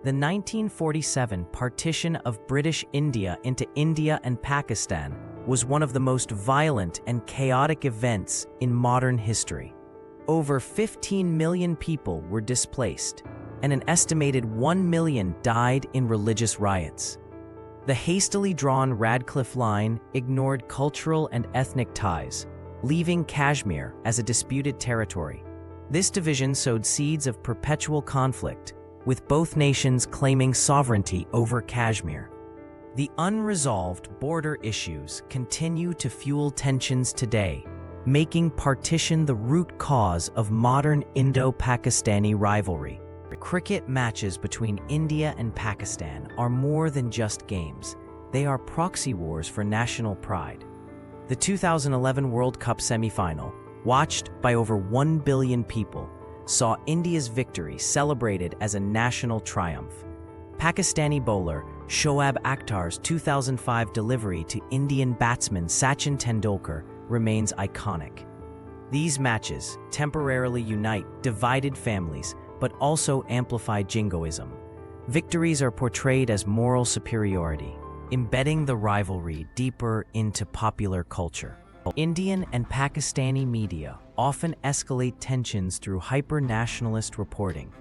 The 1947 partition of British India into India and Pakistan was one of the most violent and chaotic events in modern history. Over 15 million people were displaced, and an estimated 1 million died in religious riots. The hastily drawn Radcliffe Line ignored cultural and ethnic ties, leaving Kashmir as a disputed territory. This division sowed seeds of perpetual conflict, with both nations claiming sovereignty over Kashmir. The unresolved border issues continue to fuel tensions today, making partition the root cause of modern Indo-Pakistani rivalry. Cricket matches between India and Pakistan are more than just games. They are proxy wars for national pride. The 2011 World Cup semi-final, watched by over 1 billion people, saw India's victory celebrated as a national triumph. Pakistani bowler Shoaib Akhtar's 2005 delivery to Indian batsman Sachin Tendulkar remains iconic. These matches temporarily unite divided families, but also amplify jingoism. Victories are portrayed as moral superiority, embedding the rivalry deeper into popular culture. Indian and Pakistani media often escalate tensions through hyper-nationalist reporting.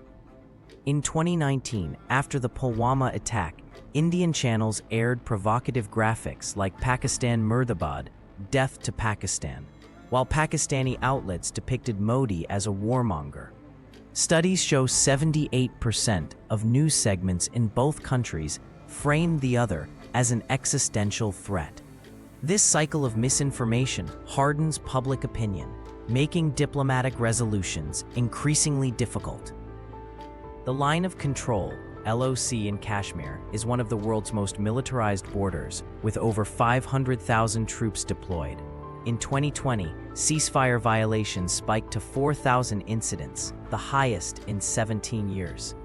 In 2019, after the Pulwama attack, Indian channels aired provocative graphics like Pakistan Murdabad, Death to Pakistan, while Pakistani outlets depicted Modi as a warmonger. Studies show 78% of news segments in both countries frame the other as an existential threat. This cycle of misinformation hardens public opinion, making diplomatic resolutions increasingly difficult. The Line of Control, LOC in Kashmir, is one of the world's most militarized borders, with over 500,000 troops deployed. In 2020, ceasefire violations spiked to 4,000 incidents, the highest in 17 years.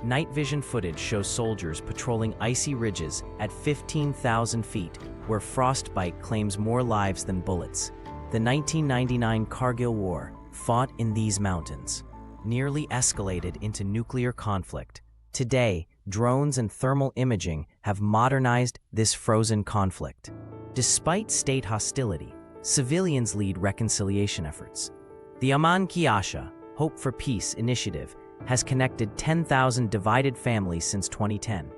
Night vision footage shows soldiers patrolling icy ridges at 15,000 feet, where frostbite claims more lives than bullets. The 1999 Kargil War, fought in these mountains, nearly escalated into nuclear conflict. Today, drones and thermal imaging have modernized this frozen conflict. Despite state hostility, civilians lead reconciliation efforts. The Aman Ki Asha, Hope for Peace initiative has connected 10,000 divided families since 2010.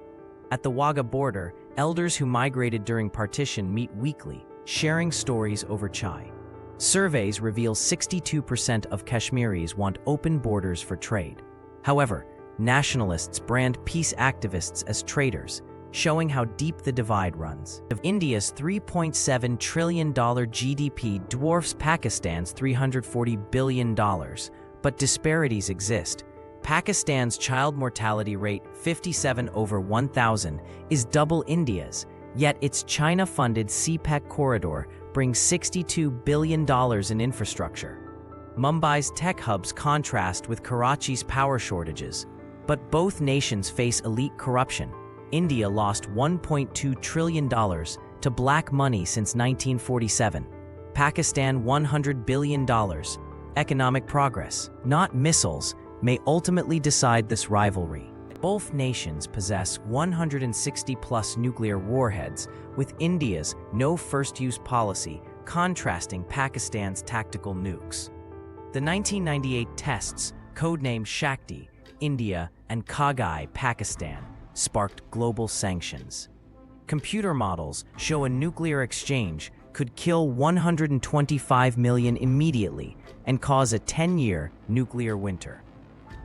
At the Wagah border, elders who migrated during partition meet weekly, sharing stories over chai. Surveys reveal 62% of Kashmiris want open borders for trade. However, nationalists brand peace activists as traitors, showing how deep the divide runs. India's $3.7 trillion GDP dwarfs Pakistan's $340 billion, but disparities exist. Pakistan's child mortality rate, 57 over 1,000, is double India's, yet its China-funded CPEC corridor brings $62 billion in infrastructure. Mumbai's tech hubs contrast with Karachi's power shortages, but both nations face elite corruption. India lost $1.2 trillion to black money since 1947. Pakistan $100 billion. Economic progress, not missiles, may ultimately decide this rivalry. Both nations possess 160-plus nuclear warheads, with India's no first-use policy contrasting Pakistan's tactical nukes. The 1998 tests, codenamed Shakti, India, and Kagai, Pakistan, sparked global sanctions. Computer models show a nuclear exchange could kill 125 million immediately and cause a 10-year nuclear winter.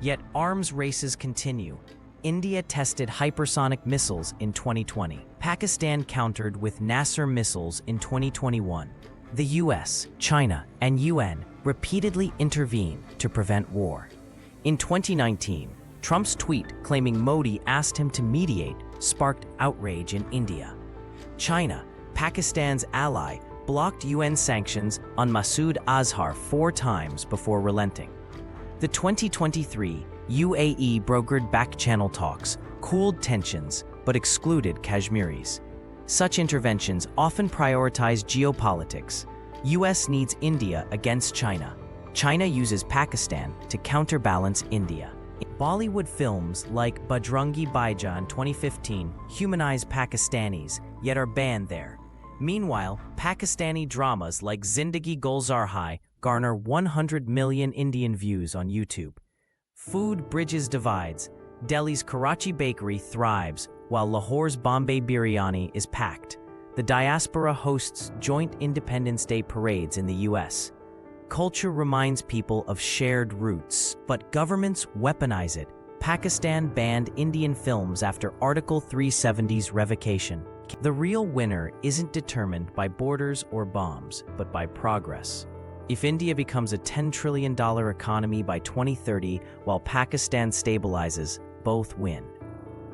Yet arms races continue. India tested hypersonic missiles in 2020. Pakistan countered with Nasser missiles in 2021. The US, China, and UN repeatedly intervened to prevent war. In 2019, Trump's tweet claiming Modi asked him to mediate sparked outrage in India. China, Pakistan's ally, blocked UN sanctions on Masood Azhar 4 times before relenting. The 2023 UAE brokered back-channel talks cooled tensions but excluded Kashmiris. Such interventions often prioritize geopolitics. US needs India against China. China uses Pakistan to counterbalance India. Bollywood films like Bajrangi Bhaijaan in 2015 humanize Pakistanis, yet are banned there. Meanwhile, Pakistani dramas like Zindagi Gulzar Hai garner 100 million Indian views on YouTube. Food bridges divides. Delhi's Karachi bakery thrives, while Lahore's Bombay biryani is packed. The diaspora hosts joint Independence Day parades in the US. Culture reminds people of shared roots, but governments weaponize it. Pakistan banned Indian films after Article 370's revocation. The real winner isn't determined by borders or bombs, but by progress. If India becomes a $10 trillion economy by 2030 while Pakistan stabilizes, both win.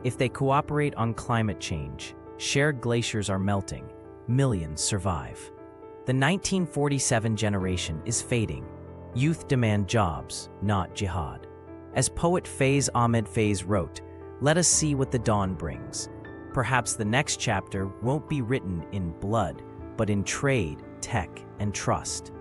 If they cooperate on climate change, shared glaciers are melting, millions survive. The 1947 generation is fading. Youth demand jobs, not jihad. As poet Faiz Ahmed Faiz wrote, "Let us see what the dawn brings. Perhaps the next chapter won't be written in blood, but in trade, tech, and trust."